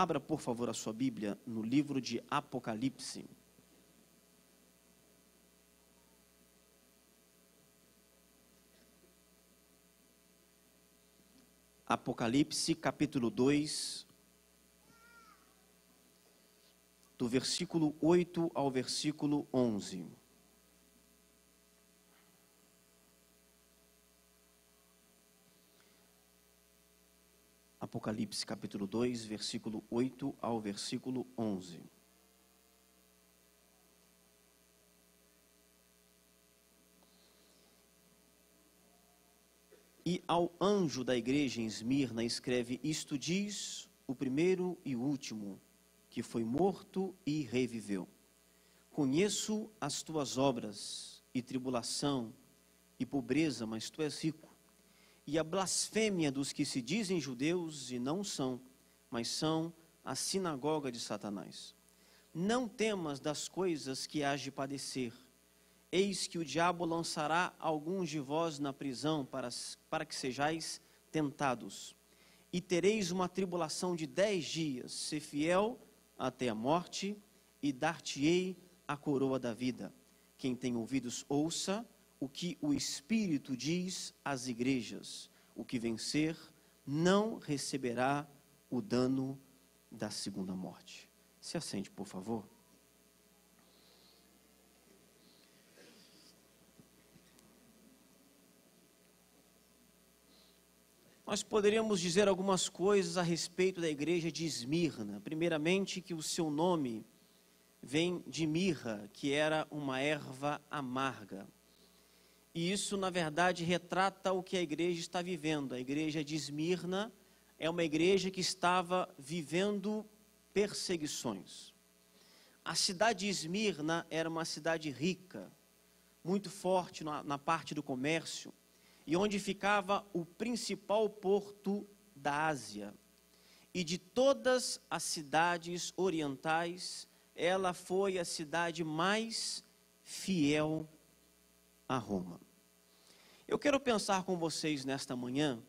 Abra, por favor, a sua Bíblia no livro de Apocalipse. Apocalipse, capítulo 2, do versículo 8 ao versículo 11. Apocalipse, capítulo 2, versículo 8 ao versículo 11. E ao anjo da igreja em Esmirna escreve: isto diz o primeiro e o último, que foi morto e reviveu. Conheço as tuas obras, e tribulação, e pobreza, mas tu és rico. E a blasfêmia dos que se dizem judeus e não são, mas são a sinagoga de Satanás. Não temas das coisas que hás de padecer. Eis que o diabo lançará alguns de vós na prisão para que sejais tentados. E tereis uma tribulação de 10 dias. Sê fiel até a morte, e dar-te-ei a coroa da vida. Quem tem ouvidos, ouça o que o Espírito diz às igrejas. O que vencer não receberá o dano da segunda morte. Se assente, por favor. Nós poderíamos dizer algumas coisas a respeito da igreja de Esmirna. Primeiramente, que o seu nome vem de mirra, que era uma erva amarga. E isso, na verdade, retrata o que a igreja está vivendo. A igreja de Esmirna é uma igreja que estava vivendo perseguições. A cidade de Esmirna era uma cidade rica, muito forte na parte do comércio, e onde ficava o principal porto da Ásia. E de todas as cidades orientais, ela foi a cidade mais fiel a Roma. Eu quero pensar com vocês nesta manhã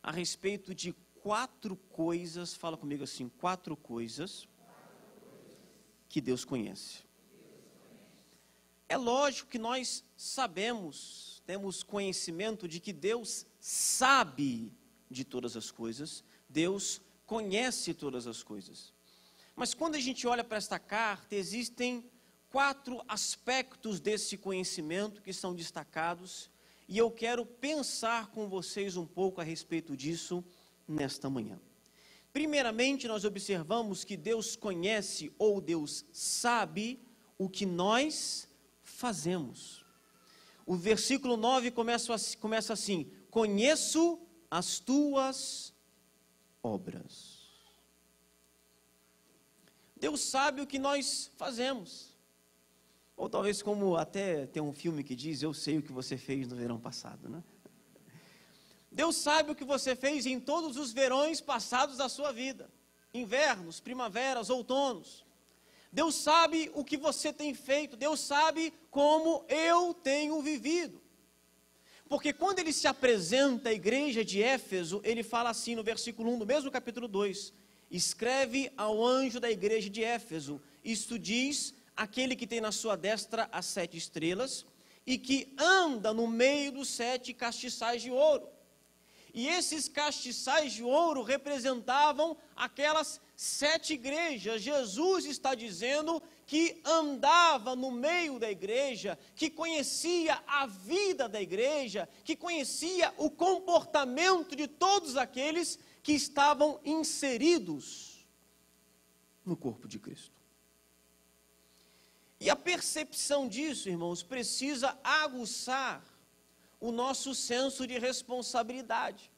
a respeito de 4 coisas, fala comigo assim, 4 coisas que Deus conhece. É lógico que nós sabemos, temos conhecimento de que Deus sabe de todas as coisas, Deus conhece todas as coisas. Mas quando a gente olha para esta carta, existem 4 aspectos desse conhecimento que são destacados, e eu quero pensar com vocês um pouco a respeito disso nesta manhã. Primeiramente, nós observamos que Deus conhece ou Deus sabe o que nós fazemos. O versículo 9 começa assim: conheço as tuas obras. Deus sabe o que nós fazemos. Ou talvez, como até tem um filme que diz, eu sei o que você fez no verão passado, né? Deus sabe o que você fez em todos os verões passados da sua vida. Invernos, primaveras, outonos. Deus sabe o que você tem feito. Deus sabe como eu tenho vivido. Porque quando ele se apresenta à igreja de Éfeso, ele fala assim no versículo 1 do mesmo capítulo 2. Escreve ao anjo da igreja de Éfeso. Isto diz aquele que tem na sua destra as 7 estrelas e que anda no meio dos 7 castiçais de ouro. E esses castiçais de ouro representavam aquelas 7 igrejas. Jesus está dizendo que andava no meio da igreja, que conhecia a vida da igreja, que conhecia o comportamento de todos aqueles que estavam inseridos no corpo de Cristo. E a percepção disso, irmãos, precisa aguçar o nosso senso de responsabilidade,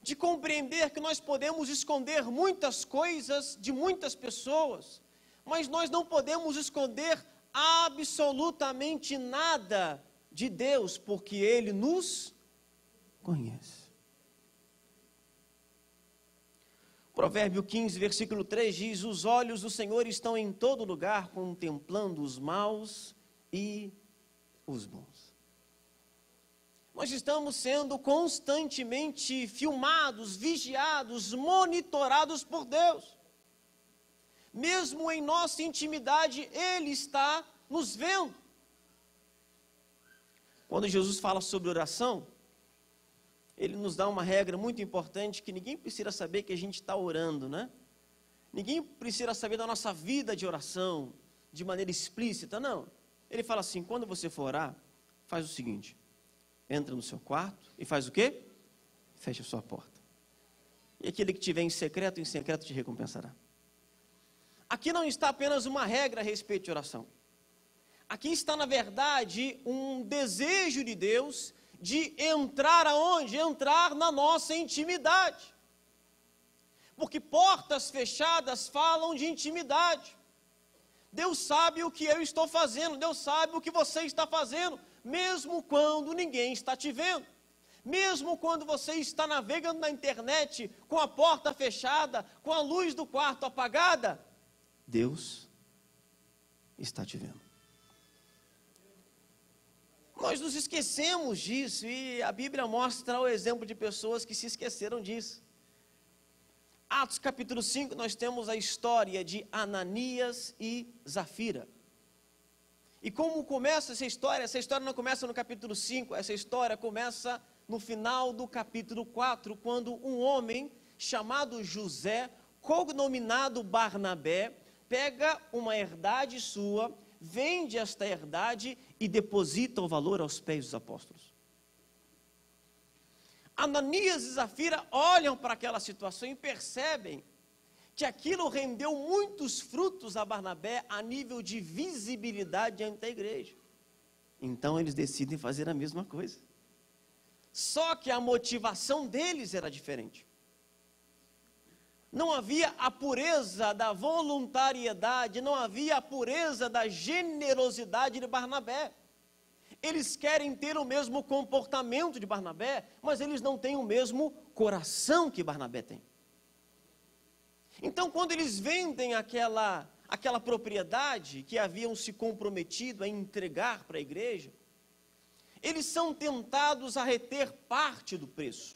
de compreender que nós podemos esconder muitas coisas de muitas pessoas, mas nós não podemos esconder absolutamente nada de Deus, porque Ele nos conhece. Provérbio 15, versículo 3 diz: os olhos do Senhor estão em todo lugar, contemplando os maus e os bons. Nós estamos sendo constantemente filmados, vigiados, monitorados por Deus. Mesmo em nossa intimidade, Ele está nos vendo. Quando Jesus fala sobre oração, Ele nos dá uma regra muito importante, que ninguém precisa saber que a gente está orando, né? Ninguém precisa saber da nossa vida de oração, de maneira explícita, não. Ele fala assim: quando você for orar, faz o seguinte: entra no seu quarto e faz o quê? Fecha a sua porta. E aquele que estiver em secreto te recompensará. Aqui não está apenas uma regra a respeito de oração. Aqui está, na verdade, um desejo de Deus de entrar aonde? Entrar na nossa intimidade. Porque portas fechadas falam de intimidade. Deus sabe o que eu estou fazendo, Deus sabe o que você está fazendo, mesmo quando ninguém está te vendo. Mesmo quando você está navegando na internet com a porta fechada, com a luz do quarto apagada, Deus está te vendo. Nós nos esquecemos disso e a Bíblia mostra o exemplo de pessoas que se esqueceram disso. Atos capítulo 5, nós temos a história de Ananias e Zafira. E como começa essa história? Essa história não começa no capítulo 5, essa história começa no final do capítulo 4, quando um homem chamado José, cognominado Barnabé, pega uma herdade sua, vende esta herdade e deposita o valor aos pés dos apóstolos. Ananias e Zafira olham para aquela situação e percebem que aquilo rendeu muitos frutos a Barnabé a nível de visibilidade diante da igreja. Então eles decidem fazer a mesma coisa. Só que a motivação deles era diferente. Não havia a pureza da voluntariedade, não havia a pureza da generosidade de Barnabé. Eles querem ter o mesmo comportamento de Barnabé, mas eles não têm o mesmo coração que Barnabé tem. Então, quando eles vendem aquela propriedade que haviam se comprometido a entregar para a igreja, eles são tentados a reter parte do preço.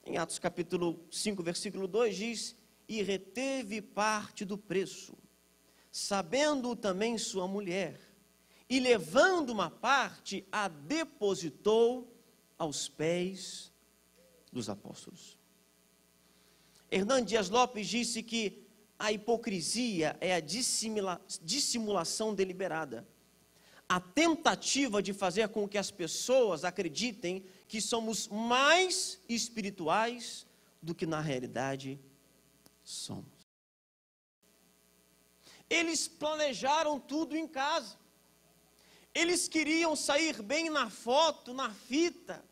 Em Atos capítulo 5, versículo 2 diz: e reteve parte do preço, sabendo também sua mulher, e levando uma parte, a depositou aos pés dos apóstolos. Hernán Dias Lopes disse que a hipocrisia é a dissimulação deliberada, a tentativa de fazer com que as pessoas acreditem que somos mais espirituais do que na realidade somos. Eles planejaram tudo em casa. Eles queriam sair bem na foto, na fita,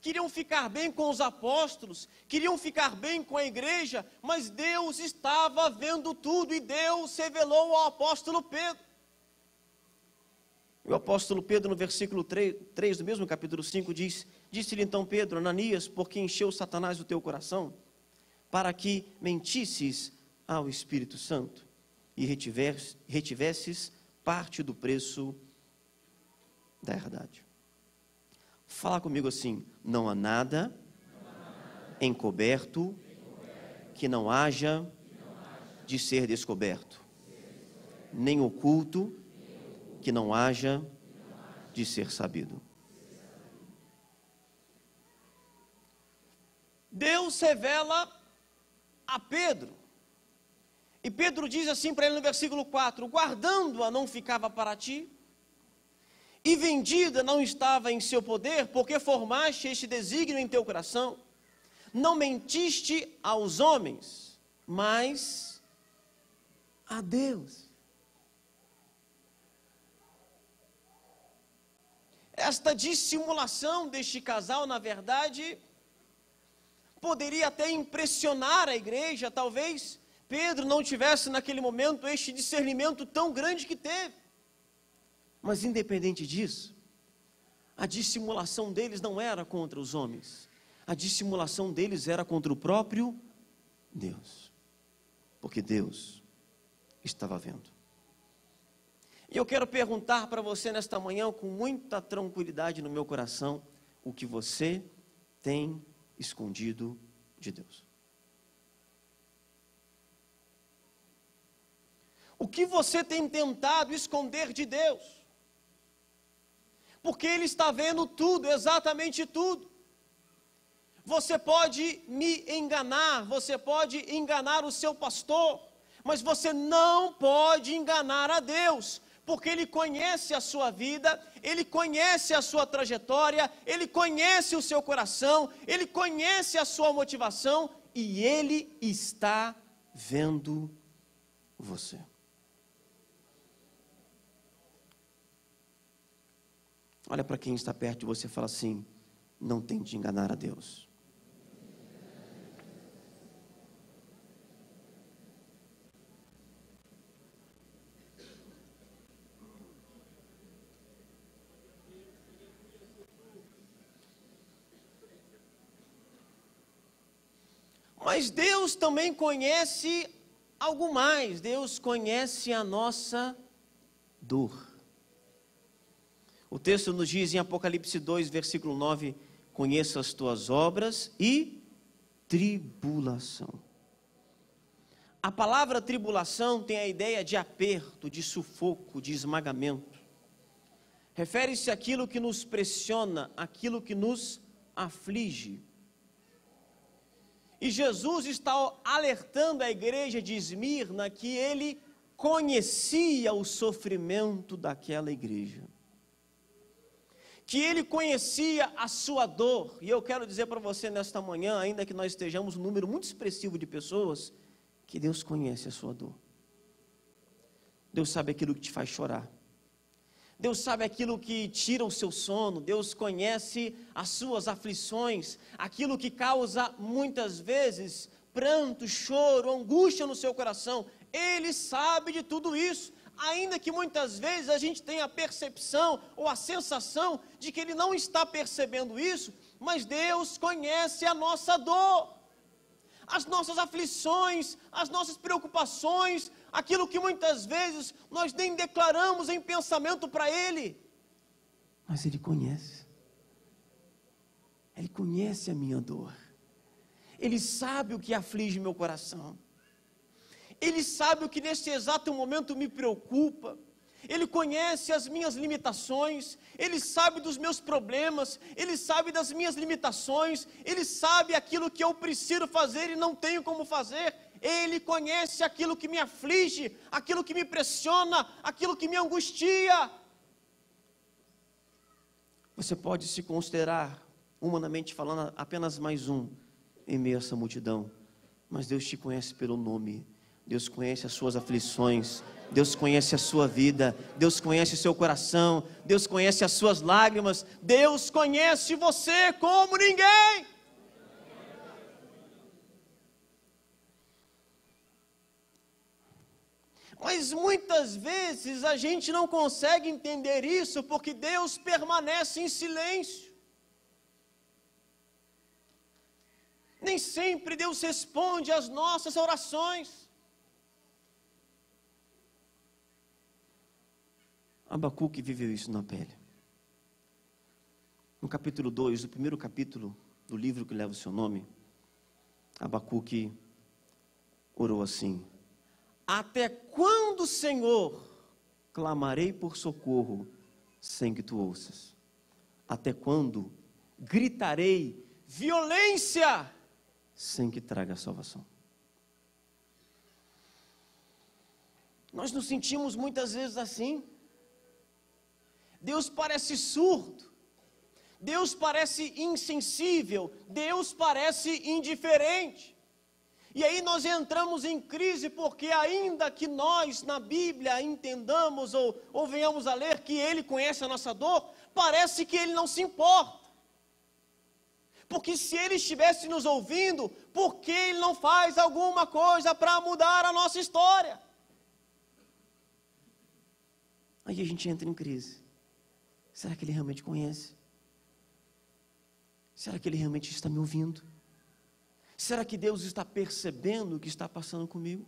queriam ficar bem com os apóstolos, queriam ficar bem com a igreja, mas Deus estava vendo tudo e Deus revelou ao apóstolo Pedro. O apóstolo Pedro, no versículo 3 do mesmo capítulo 5, diz: disse-lhe então Pedro: Ananias, por que encheu Satanás o teu coração, para que mentisses ao Espírito Santo e retivesses parte do preço da herdade. Fala comigo assim: não há nada encoberto que não haja de ser descoberto, nem oculto que não haja de ser sabido. Deus revela a Pedro, e Pedro diz assim para ele no versículo 4: guardando-a não ficava para ti, e vendida não estava em seu poder, porque formaste este desígnio em teu coração, não mentiste aos homens, mas a Deus. Esta dissimulação deste casal, na verdade, poderia até impressionar a igreja. Talvez Pedro não tivesse naquele momento este discernimento tão grande que teve. Mas independente disso, a dissimulação deles não era contra os homens. A dissimulação deles era contra o próprio Deus. Porque Deus estava vendo. E eu quero perguntar para você nesta manhã, com muita tranquilidade no meu coração: o que você tem escondido de Deus? O que você tem tentado esconder de Deus? Porque Ele está vendo tudo, exatamente tudo. Você pode me enganar, você pode enganar o seu pastor, mas você não pode enganar a Deus, porque Ele conhece a sua vida, Ele conhece a sua trajetória, Ele conhece o seu coração, Ele conhece a sua motivação e Ele está vendo você. Olha para quem está perto de você e fala assim: não tente enganar a Deus. Mas Deus também conhece algo mais. Deus conhece a nossa dor. O texto nos diz em Apocalipse 2, versículo 9: conheço as tuas obras e tribulação. A palavra tribulação tem a ideia de aperto, de sufoco, de esmagamento. Refere-se àquilo que nos pressiona, àquilo que nos aflige. E Jesus está alertando a igreja de Esmirna que Ele conhecia o sofrimento daquela igreja, que Ele conhecia a sua dor. E eu quero dizer para você nesta manhã, ainda que nós estejamos um número muito expressivo de pessoas, que Deus conhece a sua dor. Deus sabe aquilo que te faz chorar. Deus sabe aquilo que tira o seu sono. Deus conhece as suas aflições, aquilo que causa muitas vezes pranto, choro, angústia no seu coração. Ele sabe de tudo isso, ainda que muitas vezes a gente tenha a percepção ou a sensação de que Ele não está percebendo isso, mas Deus conhece a nossa dor, as nossas aflições, as nossas preocupações, aquilo que muitas vezes nós nem declaramos em pensamento para Ele, mas Ele conhece a minha dor, Ele sabe o que aflige meu coração, Ele sabe o que nesse exato momento me preocupa, Ele conhece as minhas limitações, Ele sabe dos meus problemas, Ele sabe das minhas limitações, Ele sabe aquilo que eu preciso fazer e não tenho como fazer, Ele conhece aquilo que me aflige, aquilo que me pressiona, aquilo que me angustia. Você pode se considerar, humanamente falando, apenas mais um em meio a essa multidão, mas Deus te conhece pelo nome, Deus conhece as suas aflições, Deus conhece a sua vida, Deus conhece o seu coração, Deus conhece as suas lágrimas, Deus conhece você como ninguém. Mas muitas vezes a gente não consegue entender isso porque Deus permanece em silêncio. Nem sempre Deus responde às nossas orações. Abacuque viveu isso na pele. No capítulo 2, o primeiro capítulo do livro que leva o seu nome, Abacuque orou assim: até quando, Senhor, clamarei por socorro sem que tu ouças? Até quando gritarei violência sem que traga salvação? Nós nos sentimos muitas vezes assim. Deus parece surdo, Deus parece insensível, Deus parece indiferente. E aí nós entramos em crise porque ainda que nós na Bíblia entendamos ou venhamos a ler que Ele conhece a nossa dor, parece que Ele não se importa. Porque se Ele estivesse nos ouvindo, por que Ele não faz alguma coisa para mudar a nossa história? Aí a gente entra em crise. Será que Ele realmente conhece? Será que Ele realmente está me ouvindo? Será que Deus está percebendo o que está passando comigo?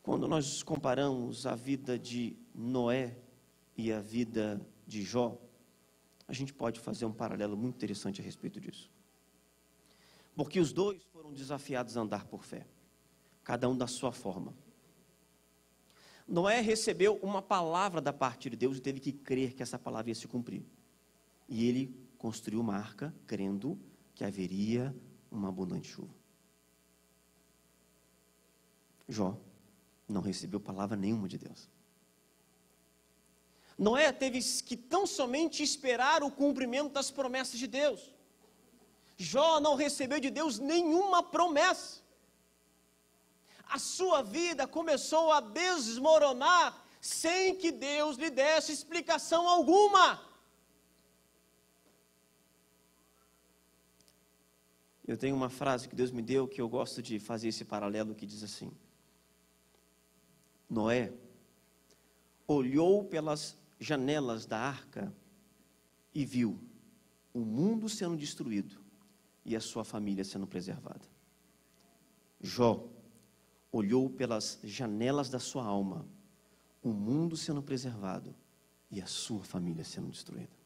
Quando nós comparamos a vida de Noé e a vida de Jó, A gente pode fazer um paralelo muito interessante a respeito disso. Porque os dois foram desafiados a andar por fé, cada um da sua forma. Noé recebeu uma palavra da parte de Deus e teve que crer que essa palavra ia se cumprir. E ele construiu uma arca, crendo que haveria uma abundante chuva. Jó não recebeu palavra nenhuma de Deus. Noé teve que tão somente esperar o cumprimento das promessas de Deus. Jó não recebeu de Deus nenhuma promessa. A sua vida começou a desmoronar sem que Deus lhe desse explicação alguma. Eu tenho uma frase que Deus me deu que eu gosto de fazer esse paralelo, que diz assim: Noé olhou pelas janelas da arca e viu o mundo sendo destruído e a sua família sendo preservada. Jó olhou pelas janelas da sua alma, o mundo sendo preservado e a sua família sendo destruída.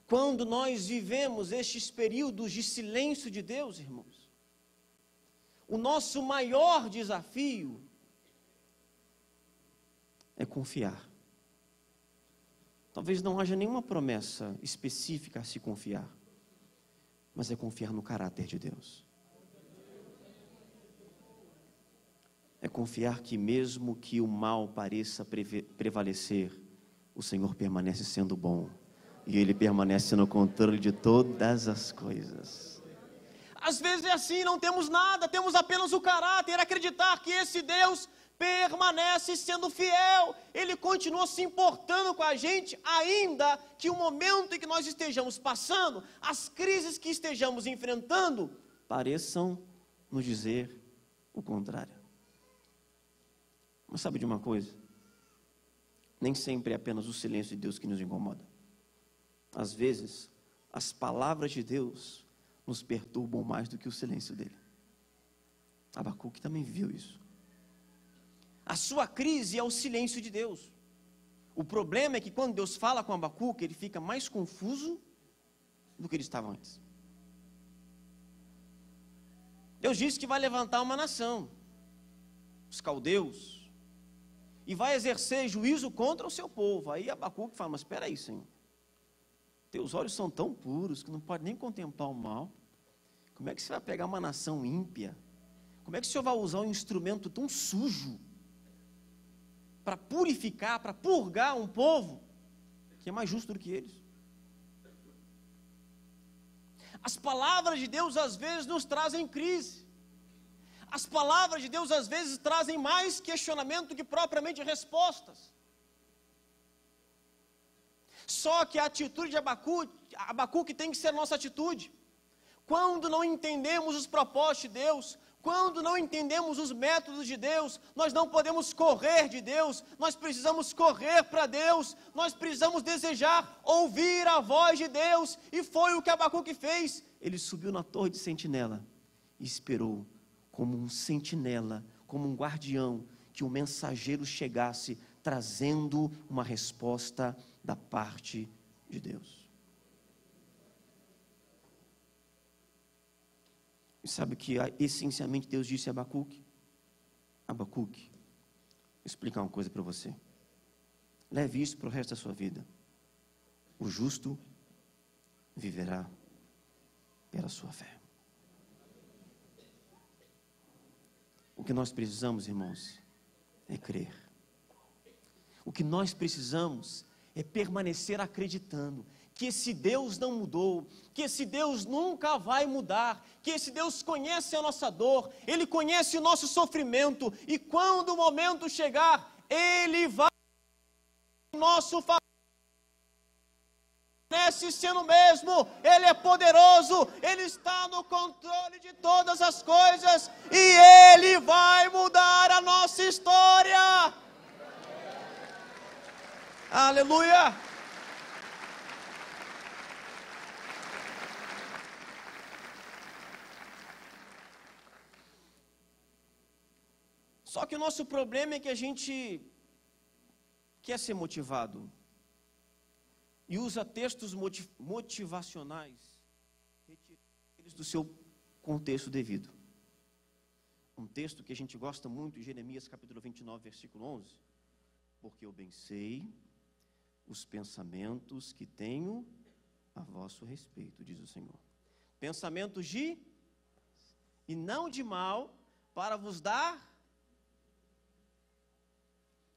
Quando nós vivemos estes períodos de silêncio de Deus, irmãos, o nosso maior desafio é confiar. Talvez não haja nenhuma promessa específica a se confiar, mas é confiar no caráter de Deus. É confiar que mesmo que o mal pareça prevalecer, o Senhor permanece sendo bom. E Ele permanece no controle de todas as coisas. Às vezes é assim, não temos nada, temos apenas o caráter, acreditar que esse Deus permanece sendo fiel, Ele continua se importando com a gente, ainda que o momento em que nós estejamos passando, as crises que estejamos enfrentando, pareçam nos dizer o contrário. Mas sabe de uma coisa? Nem sempre é apenas o silêncio de Deus que nos incomoda. Às vezes, as palavras de Deus nos perturbam mais do que o silêncio dele. Abacuque também viu isso. A sua crise é o silêncio de Deus. O problema é que quando Deus fala com Abacuque, ele fica mais confuso do que ele estava antes. Deus disse que vai levantar uma nação, os caldeus, e vai exercer juízo contra o seu povo. Aí Abacuque fala: mas espera aí, Senhor. Teus olhos são tão puros que não pode nem contemplar o mal. Como é que você vai pegar uma nação ímpia? Como é que o Senhor vai usar um instrumento tão sujo para purificar, para purgar um povo que é mais justo do que eles? As palavras de Deus às vezes nos trazem crise. As palavras de Deus às vezes trazem mais questionamento do que propriamente respostas. Só que a atitude de Abacuque tem que ser a nossa atitude. Quando não entendemos os propósitos de Deus, quando não entendemos os métodos de Deus, nós não podemos correr de Deus, nós precisamos correr para Deus, nós precisamos desejar ouvir a voz de Deus, e foi o que Abacuque fez. Ele subiu na torre de sentinela e esperou como um sentinela, como um guardião, que o mensageiro chegasse trazendo uma resposta da parte de Deus. E sabe o que essencialmente Deus disse a Abacuque? Abacuque, vou explicar uma coisa para você. Leve isso para o resto da sua vida. O justo viverá pela sua fé. O que nós precisamos, irmãos, é crer. O que nós precisamos é permanecer acreditando que esse Deus não mudou, que esse Deus nunca vai mudar, que esse Deus conhece a nossa dor, Ele conhece o nosso sofrimento, e quando o momento chegar, Ele vai em nosso favor. Permanece sendo mesmo, Ele é poderoso, Ele está no controle de todas as coisas, e Ele vai mudar a nossa história. Aleluia! que o nosso problema é que a gente quer ser motivado e usa textos motivacionais, retirados do seu contexto devido. Um texto que a gente gosta muito, Jeremias capítulo 29, versículo 11. Porque eu bem sei os pensamentos que tenho a vosso respeito, diz o Senhor. Pensamentos de e não de mal, para vos dar.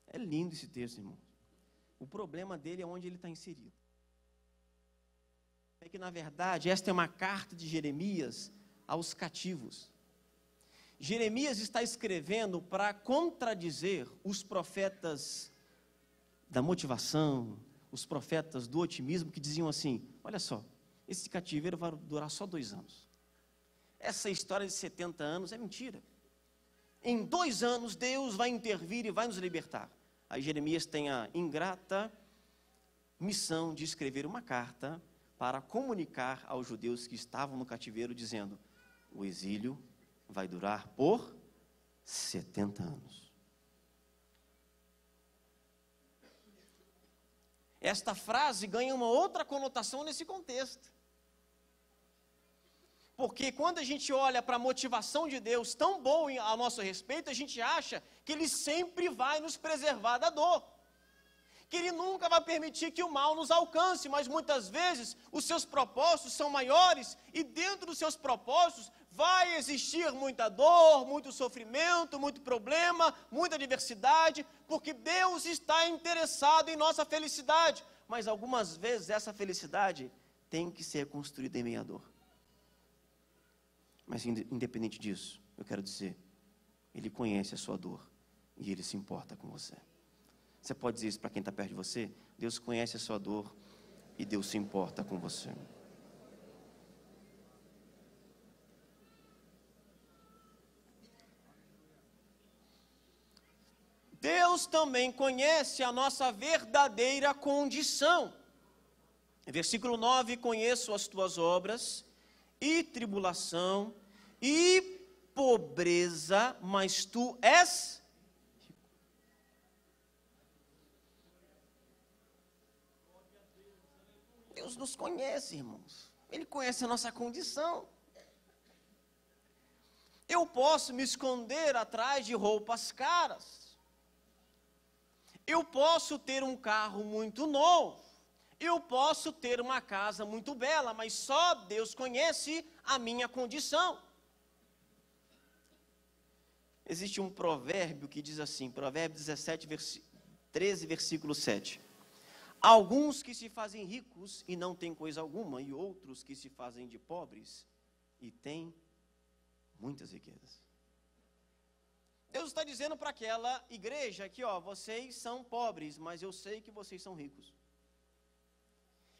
É lindo esse texto, irmão. O problema dele é onde ele está inserido. É que, na verdade, esta é uma carta de Jeremias aos cativos. Jeremias está escrevendo para contradizer os profetas da motivação, os profetas do otimismo, que diziam assim: olha só, esse cativeiro vai durar só 2 anos. Essa história de 70 anos é mentira. Em 2 anos Deus vai intervir e vai nos libertar. Aí Jeremias tem a ingrata missão de escrever uma carta para comunicar aos judeus que estavam no cativeiro, dizendo: o exílio vai durar por 70 anos. Esta frase ganha uma outra conotação nesse contexto. Porque quando a gente olha para a motivação de Deus tão boa a nosso respeito, a gente acha que Ele sempre vai nos preservar da dor. Que Ele nunca vai permitir que o mal nos alcance, mas muitas vezes os seus propósitos são maiores e dentro dos seus propósitos vai existir muita dor, muito sofrimento, muito problema, muita adversidade, porque Deus está interessado em nossa felicidade, mas algumas vezes essa felicidade tem que ser construída em meio à dor. Mas independente disso, eu quero dizer, Ele conhece a sua dor e Ele se importa com você. Você pode dizer isso para quem está perto de você? Deus conhece a sua dor e Deus se importa com você. Deus também conhece a nossa verdadeira condição. Versículo 9: conheço as tuas obras e tribulação e pobreza, mas tu és rico. Deus nos conhece, irmãos. Ele conhece a nossa condição. Eu posso me esconder atrás de roupas caras. Eu posso ter um carro muito novo. Eu posso ter uma casa muito bela, mas só Deus conhece a minha condição. Existe um provérbio que diz assim, provérbio 13, versículo 7. Alguns que se fazem ricos e não têm coisa alguma, e outros que se fazem de pobres e têm muitas riquezas. Deus está dizendo para aquela igreja que, vocês são pobres, mas eu sei que vocês são ricos.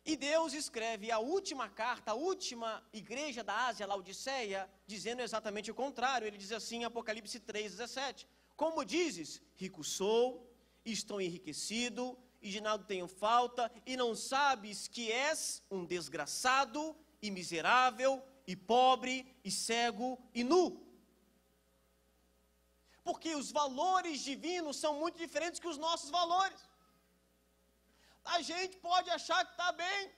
E Deus escreve a última carta, a última igreja da Ásia, Laodiceia, dizendo exatamente o contrário. Ele diz assim em Apocalipse 3,17: como dizes, rico sou, estou enriquecido, e de nada tenho falta, e não sabes que és um desgraçado, e miserável, e pobre, e cego, e nu. Porque os valores divinos são muito diferentes que os nossos valores. A gente pode achar que está bem.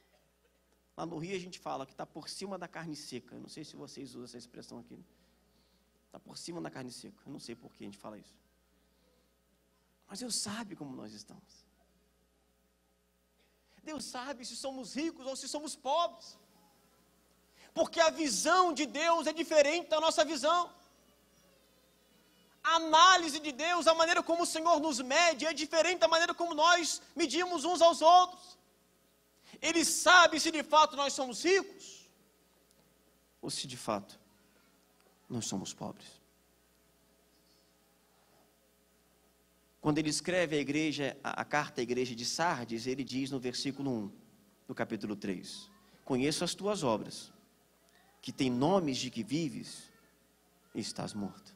Lá no Rio a gente fala que está por cima da carne seca. Eu não sei se vocês usam essa expressão aqui. Está por cima da carne seca. Eu não sei por que a gente fala isso. Mas Deus sabe como nós estamos. Deus sabe se somos ricos ou se somos pobres. Porque a visão de Deus é diferente da nossa visão. A análise de Deus, a maneira como o Senhor nos mede, é diferente da maneira como nós medimos uns aos outros. Ele sabe se de fato nós somos ricos, ou se de fato nós somos pobres. Quando ele escreve a carta à igreja de Sardes, ele diz no versículo 1, do capítulo 3, conheço as tuas obras, que tem nomes de que vives e estás morto.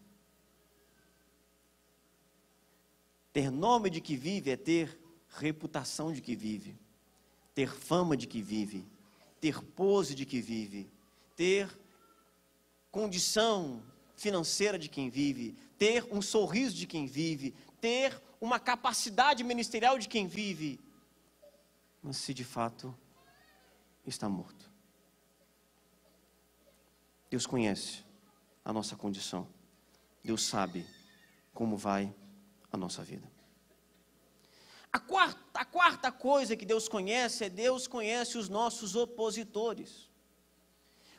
Ter nome de que vive é ter reputação de que vive, ter fama de que vive, ter pose de que vive, ter condição financeira de quem vive, ter um sorriso de quem vive, ter uma capacidade ministerial de quem vive, mas se de fato está morto. Deus conhece a nossa condição. Deus sabe como vai a nossa vida. A quarta coisa que Deus conhece é Deus conhece os nossos opositores.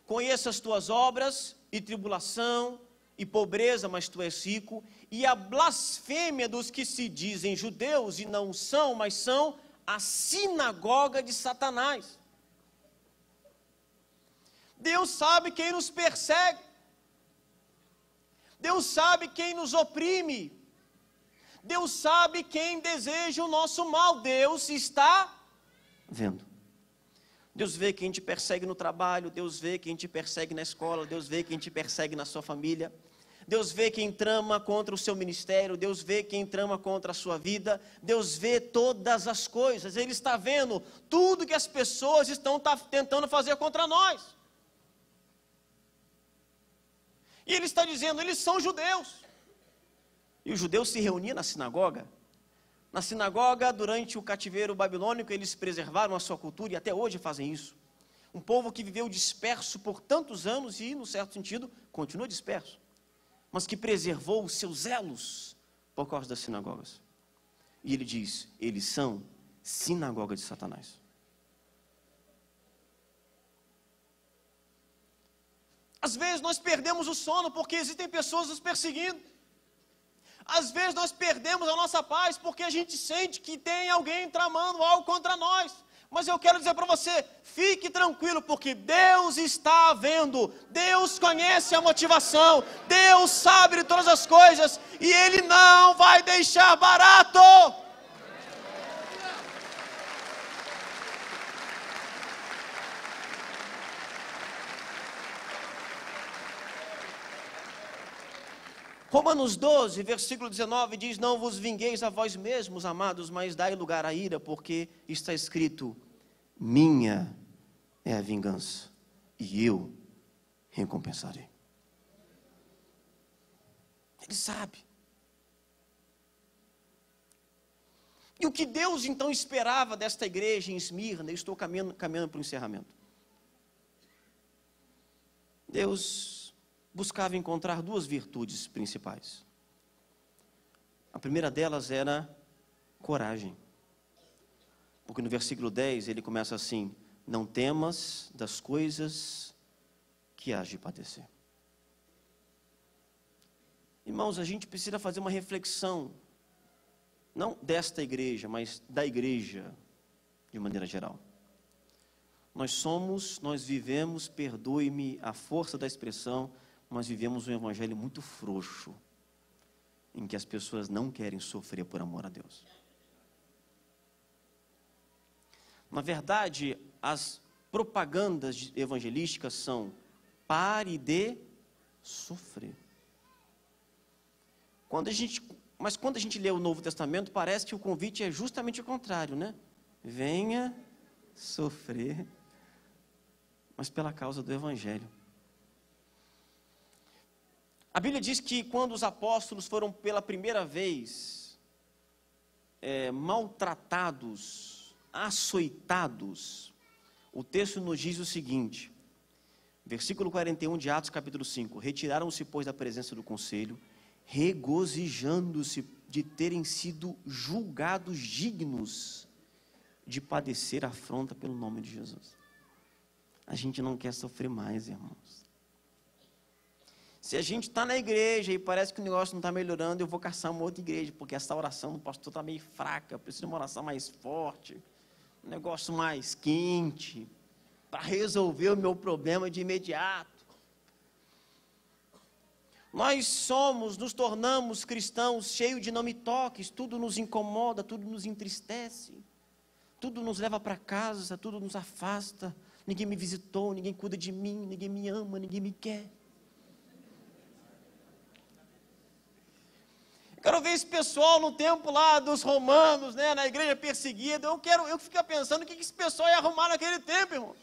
Conheça as tuas obras e tribulação e pobreza, mas tu és rico, e a blasfêmia dos que se dizem judeus e não são, mas são a sinagoga de Satanás. Deus sabe quem nos persegue. Deus sabe quem nos oprime. Deus sabe quem deseja o nosso mal. Deus está vendo. Deus vê quem te persegue no trabalho, Deus vê quem te persegue na escola, Deus vê quem te persegue na sua família, Deus vê quem trama contra o seu ministério, Deus vê quem trama contra a sua vida, Deus vê todas as coisas, Ele está vendo tudo que as pessoas estão tentando fazer contra nós. E Ele está dizendo, eles são judeus. E os judeus se reuniam na sinagoga. Na sinagoga, durante o cativeiro babilônico, eles preservaram a sua cultura e até hoje fazem isso. Um povo que viveu disperso por tantos anos e, no certo sentido, continua disperso, mas que preservou os seus elos por causa das sinagogas. E ele diz, eles são sinagoga de Satanás. Às vezes nós perdemos o sono porque existem pessoas nos perseguindo. Às vezes nós perdemos a nossa paz porque a gente sente que tem alguém tramando algo contra nós. Mas eu quero dizer para você, fique tranquilo, porque Deus está vendo, Deus conhece a motivação, Deus sabe de todas as coisas, e Ele não vai deixar barato. Romanos 12, versículo 19 diz, não vos vingueis a vós mesmos, amados, mas dai lugar à ira, porque está escrito, minha é a vingança, e eu recompensarei. Ele sabe. E o que Deus então esperava desta igreja em Esmirna, eu estou caminhando para o encerramento. Deus buscava encontrar duas virtudes principais. A primeira delas era coragem. Porque no versículo 10 ele começa assim, não temas das coisas que hás de padecer. Irmãos, a gente precisa fazer uma reflexão, não desta igreja, mas da igreja de maneira geral. Nós vivemos, perdoe-me a força da expressão, nós vivemos um evangelho muito frouxo, em que as pessoas não querem sofrer por amor a Deus. Na verdade, as propagandas evangelísticas são, pare de sofrer. Mas quando a gente lê o Novo Testamento, parece que o convite é justamente o contrário, né? Venha sofrer, mas pela causa do evangelho. A Bíblia diz que quando os apóstolos foram pela primeira vez maltratados, açoitados, o texto nos diz o seguinte, versículo 41 de Atos capítulo 5, retiraram-se, pois, da presença do conselho, regozijando-se de terem sido julgados dignos de padecer afronta pelo nome de Jesus. A gente não quer sofrer mais, irmãos. Se a gente está na igreja e parece que o negócio não está melhorando, eu vou caçar uma outra igreja, porque essa oração do pastor está meio fraca, eu preciso de uma oração mais forte, um negócio mais quente, para resolver o meu problema de imediato. Nós nos tornamos cristãos cheios de não me toques, tudo nos incomoda, tudo nos entristece, tudo nos leva para casa, tudo nos afasta, ninguém me visitou, ninguém cuida de mim, ninguém me ama, ninguém me quer. Quero ver esse pessoal no tempo lá dos romanos, né, na igreja perseguida. Eu fico pensando o que esse pessoal ia arrumar naquele tempo, irmão.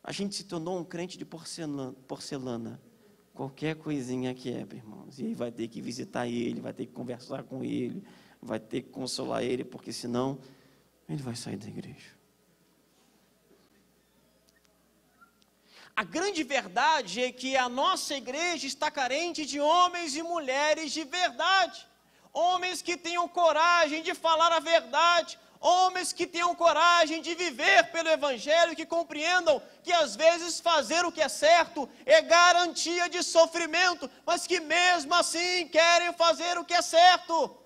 A gente se tornou um crente de porcelana Qualquer coisinha quebra, irmãos. E aí vai ter que visitar ele, vai ter que conversar com ele, vai ter que consolar ele, porque senão ele vai sair da igreja. A grande verdade é que a nossa igreja está carente de homens e mulheres de verdade. Homens que tenham coragem de falar a verdade. Homens que tenham coragem de viver pelo Evangelho, que compreendam que às vezes fazer o que é certo é garantia de sofrimento, mas que mesmo assim querem fazer o que é certo.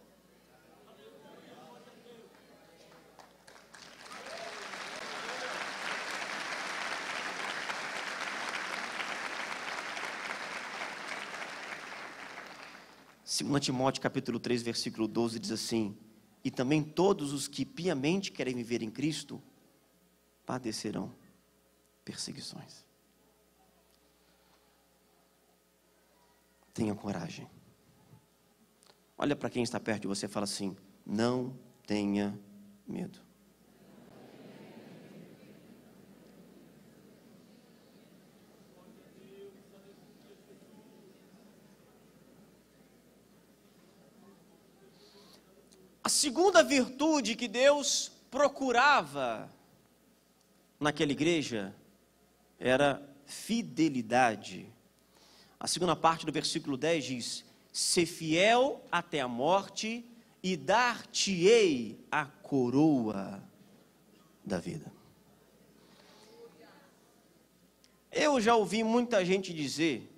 Segundo Timóteo capítulo 3, versículo 12 diz assim: e também todos os que piamente querem viver em Cristo padecerão perseguições. Tenha coragem. Olha para quem está perto de você e fala assim: não tenha medo. A segunda virtude que Deus procurava naquela igreja era fidelidade. A segunda parte do versículo 10 diz: ser fiel até a morte e dar-te-ei a coroa da vida. Eu já ouvi muita gente dizer,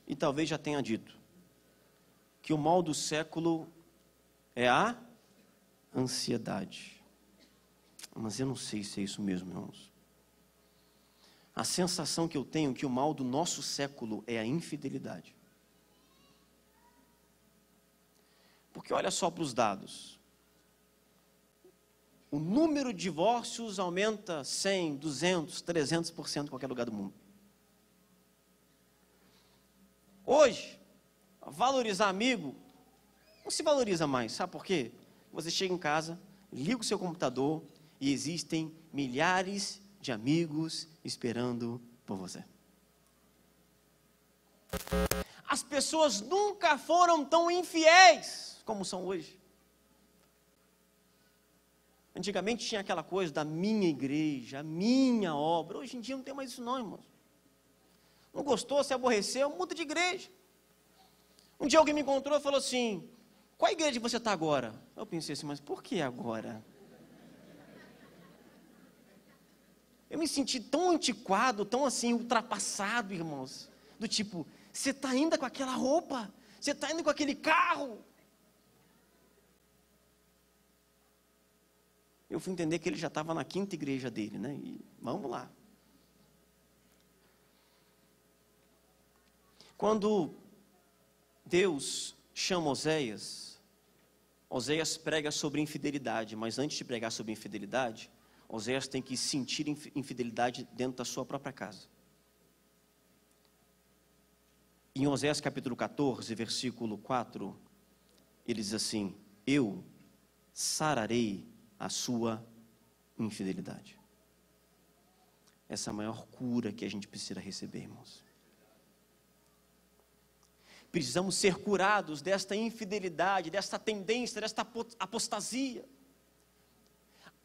e talvez já tenha dito, que o mal do século é a ansiedade. Mas eu não sei se é isso mesmo, irmãos. A sensação que eu tenho é que o mal do nosso século é a infidelidade. Porque olha só para os dados. O número de divórcios aumenta 100, 200, 300% em qualquer lugar do mundo. Hoje, valorizar amigo não se valoriza mais. Sabe por quê? Você chega em casa, liga o seu computador e existem milhares de amigos esperando por você. As pessoas nunca foram tão infiéis como são hoje. Antigamente tinha aquela coisa da minha igreja, a minha obra. Hoje em dia não tem mais isso não, irmãos. Não gostou, se aborreceu, muda de igreja. Um dia alguém me encontrou e falou assim: qual igreja você está agora? Eu pensei assim, mas por que agora? Eu me senti tão antiquado, tão assim, ultrapassado, irmãos. Do tipo, você está ainda com aquela roupa? Você está indo com aquele carro? Eu fui entender que ele já estava na 5ª igreja dele, né? E vamos lá. Quando Deus chama Oséias, Oséias prega sobre infidelidade, mas antes de pregar sobre infidelidade, Oséias tem que sentir infidelidade dentro da sua própria casa. Em Oséias capítulo 14, versículo 4, ele diz assim: eu sararei a sua infidelidade. Essa é a maior cura que a gente precisa receber, irmãos. Precisamos ser curados desta infidelidade, desta tendência, desta apostasia.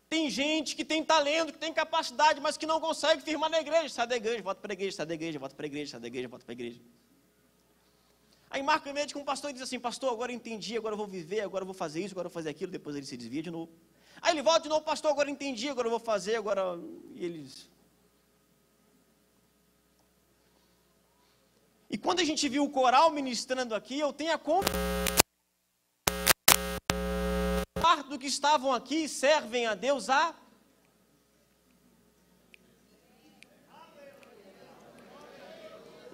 Tem gente que tem talento, que tem capacidade, mas que não consegue firmar na igreja. Sai da igreja, volta para a igreja, sai da igreja, volta para a igreja, sai da igreja, volta para a igreja. Aí marca o médico com um pastor e diz assim: pastor, agora eu entendi, agora eu vou viver, agora eu vou fazer isso, agora eu vou fazer aquilo. Depois ele se desvia de novo. Aí ele volta de novo: pastor, agora eu entendi, agora eu vou fazer, agora... E eles... E quando a gente viu o coral ministrando aqui, eu tenho a convicção do que estavam aqui servem a Deus a...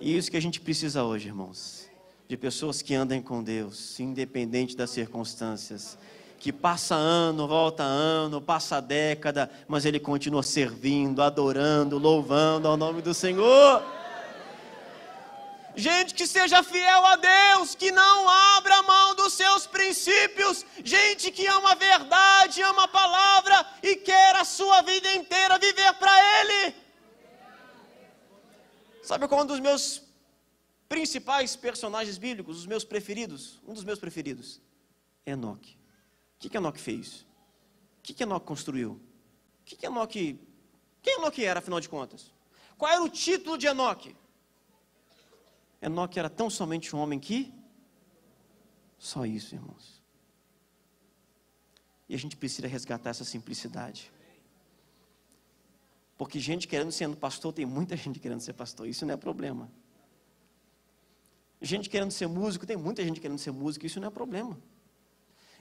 E isso que a gente precisa hoje, irmãos. De pessoas que andem com Deus, independente das circunstâncias. Que passa ano, volta ano, passa década, mas ele continua servindo, adorando, louvando ao nome do Senhor. Gente que seja fiel a Deus, que não abra mão dos seus princípios. Gente que ama a verdade, ama a palavra e quer a sua vida inteira viver para Ele. Sabe qual é um dos meus principais personagens bíblicos, os meus preferidos, um dos meus preferidos, Enoque. O que Enoque fez? O que Enoque construiu? Quem Enoque era, afinal de contas? Qual era o título de Enoque? Enoque era tão somente um homem que... Só isso, irmãos. E a gente precisa resgatar essa simplicidade. Porque gente querendo ser pastor, tem muita gente querendo ser pastor, isso não é problema. Gente querendo ser músico, tem muita gente querendo ser músico, isso não é problema.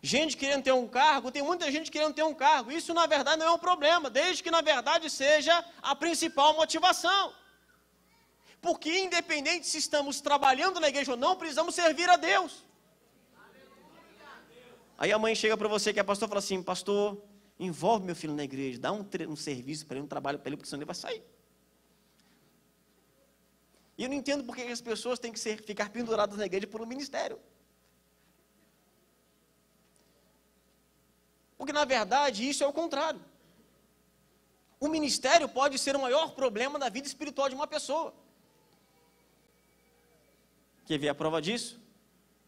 Gente querendo ter um cargo, tem muita gente querendo ter um cargo, isso na verdade não é um problema, desde que na verdade seja a principal motivação. Porque independente se estamos trabalhando na igreja ou não, precisamos servir a Deus. Aí a mãe chega para você que é pastor e fala assim: pastor, envolve meu filho na igreja, dá um serviço para ele, um trabalho para ele, porque senão ele vai sair. E eu não entendo porque as pessoas têm que ficar penduradas na igreja por um ministério. Porque na verdade isso é o contrário. O ministério pode ser o maior problema da vida espiritual de uma pessoa. Quer ver a prova disso?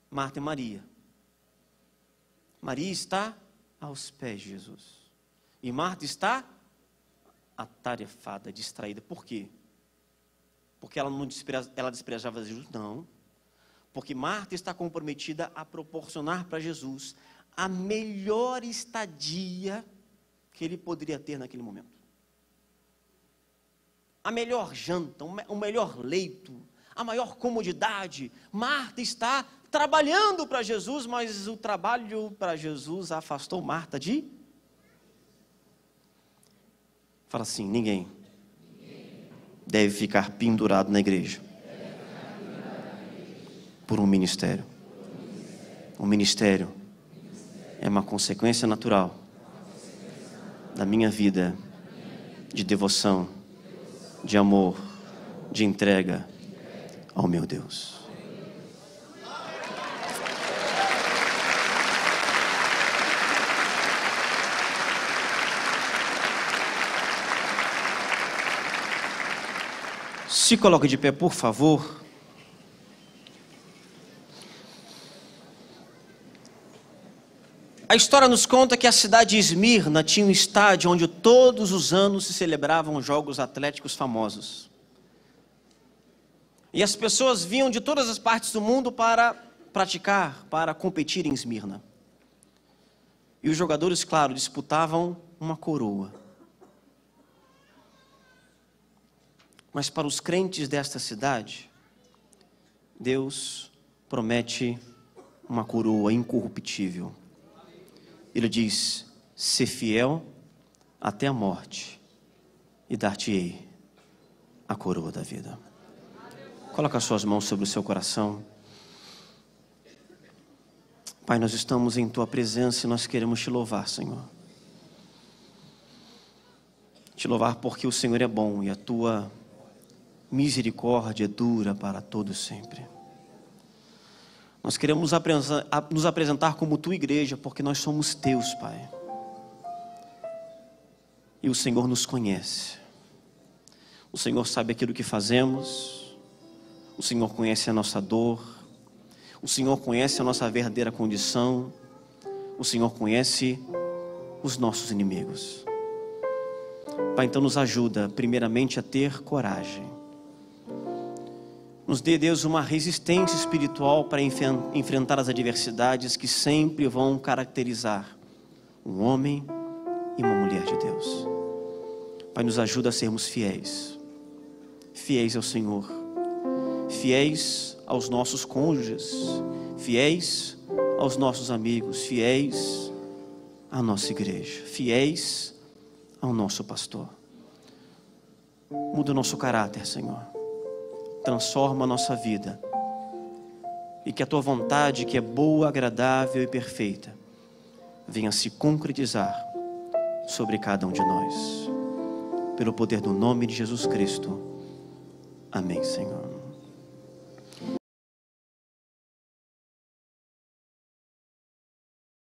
Marta e Maria. Maria está aos pés de Jesus. E Marta está atarefada, distraída. Por quê? Porque ela desprezava Jesus? Não. Porque Marta está comprometida a proporcionar para Jesus a melhor estadia que ele poderia ter naquele momento. A melhor janta, o melhor leito, a maior comodidade. Marta está trabalhando para Jesus, mas o trabalho para Jesus afastou Marta de... Fala assim: ninguém deve ficar pendurado na igreja por um ministério. O ministério é uma consequência natural da minha vida de devoção, de amor, de entrega ao meu Deus. Se coloque de pé, por favor. A história nos conta que a cidade de Esmirna tinha um estádio onde todos os anos se celebravam jogos atléticos famosos. E as pessoas vinham de todas as partes do mundo para praticar, para competir em Esmirna. E os jogadores, claro, disputavam uma coroa. Mas para os crentes desta cidade, Deus promete uma coroa incorruptível. Ele diz: ser fiel até a morte, e dar-te-ei a coroa da vida. Coloca as suas mãos sobre o seu coração. Pai, nós estamos em Tua presença e nós queremos Te louvar, Senhor. Te louvar porque o Senhor é bom e a Tua misericórdia dura para todo sempre. Nós queremos nos apresentar como Tua igreja, porque nós somos Teus, Pai. E o Senhor nos conhece. O Senhor sabe aquilo que fazemos. O Senhor conhece a nossa dor. O Senhor conhece a nossa verdadeira condição. O Senhor conhece os nossos inimigos. Pai, então nos ajuda primeiramente a ter coragem. Nos dê, Deus, uma resistência espiritual para enfrentar as adversidades que sempre vão caracterizar um homem e uma mulher de Deus. Pai, nos ajuda a sermos fiéis. Fiéis ao Senhor. Fiéis aos nossos cônjuges. Fiéis aos nossos amigos. Fiéis à nossa igreja. Fiéis ao nosso pastor. Muda o nosso caráter, Senhor. Transforma a nossa vida. E que a Tua vontade, que é boa, agradável e perfeita, venha se concretizar sobre cada um de nós. Pelo poder do nome de Jesus Cristo. Amém, Senhor.